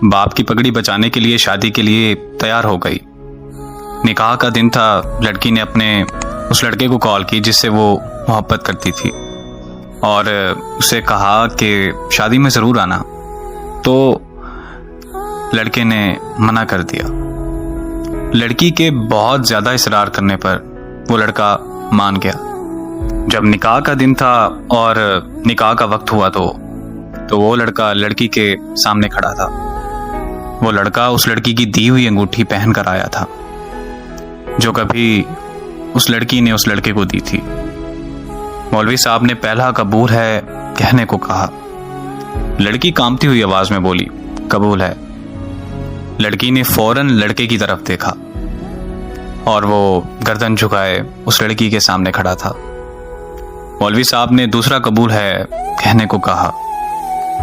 बाप की पगड़ी बचाने के लिए शादी के लिए तैयार हो गई। निकाह का दिन था। लड़की ने अपने उस लड़के को कॉल की जिससे वो मोहब्बत करती थी और उसे कहा कि शादी में ज़रूर आना। तो लड़के ने मना कर दिया। लड़की के बहुत ज़्यादा इसरार करने पर वो लड़का मान गया। जब निकाह का दिन था और निकाह का वक्त हुआ तो वो लड़का लड़की के सामने खड़ा था। वो लड़का उस लड़की की दी हुई अंगूठी पहन कर आया था जो कभी उस लड़की ने उस लड़के को दी थी। मौलवी साहब ने पहला कबूल है कहने को कहा। लड़की कांपती हुई आवाज में बोली, कबूल है। लड़की ने फौरन लड़के की तरफ देखा और वो गर्दन झुकाए उस लड़की के सामने खड़ा था। मौलवी साहब ने दूसरा कबूल है कहने को कहा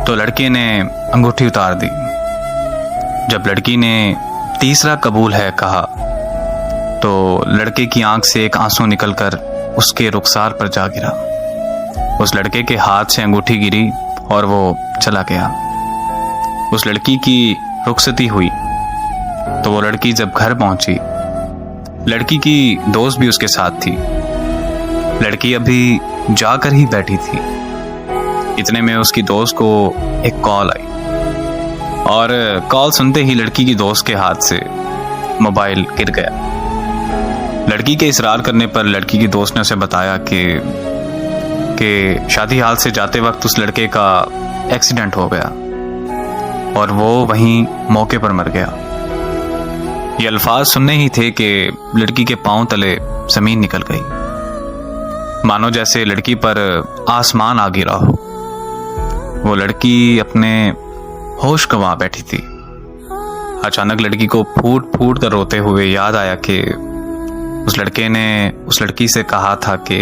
तो लड़के ने अंगूठी उतार दी। जब लड़की ने तीसरा कबूल है कहा तो लड़के की आंख से एक आंसू निकलकर उसके रुखसार पर जा गिरा। उस लड़के के हाथ से अंगूठी गिरी और वो चला गया। उस लड़की की रुखसती हुई तो वो लड़की जब घर पहुंची, लड़की की दोस्त भी उसके साथ थी। लड़की अभी जाकर ही बैठी थी। इतने में उसकी दोस्त को एक कॉल आई और कॉल सुनते ही लड़की की दोस्त के हाथ से मोबाइल गिर गया। लड़की के इसरार करने पर लड़की की दोस्त ने उसे बताया कि शादी हाल से जाते वक्त उस लड़के का एक्सीडेंट हो गया और वो वहीं मौके पर मर गया। ये अल्फाज सुनने ही थे कि लड़की के पांव तले जमीन निकल गई, मानो जैसे लड़की पर आसमान आ गिरा हो। वो लड़की अपने होश गंवा बैठी थी। अचानक लड़की को फूट फूट कर रोते हुए याद आया कि उस लड़के ने उस लड़की से कहा था कि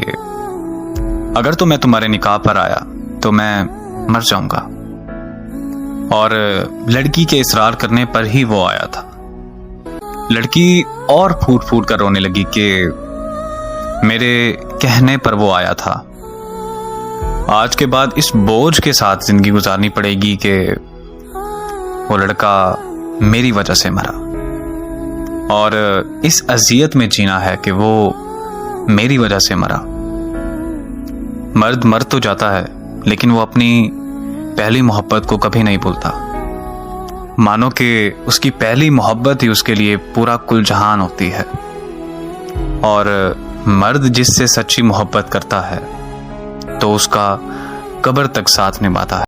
अगर तो मैं तुम्हारे निकाह पर आया तो मैं मर जाऊंगा, और लड़की के इसरार करने पर ही वो आया था। लड़की और फूट फूट कर रोने लगी कि मेरे कहने पर वो आया था। आज के बाद इस बोझ के साथ जिंदगी गुजारनी पड़ेगी कि वो लड़का मेरी वजह से मरा, और इस अजियत में जीना है कि वो मेरी वजह से मरा। मर्द मर तो जाता है लेकिन वो अपनी पहली मोहब्बत को कभी नहीं भूलता। मानो कि उसकी पहली मोहब्बत ही उसके लिए पूरा कुल जहान होती है, और मर्द जिससे सच्ची मोहब्बत करता है तो उसका कब्र तक साथ निभाता है।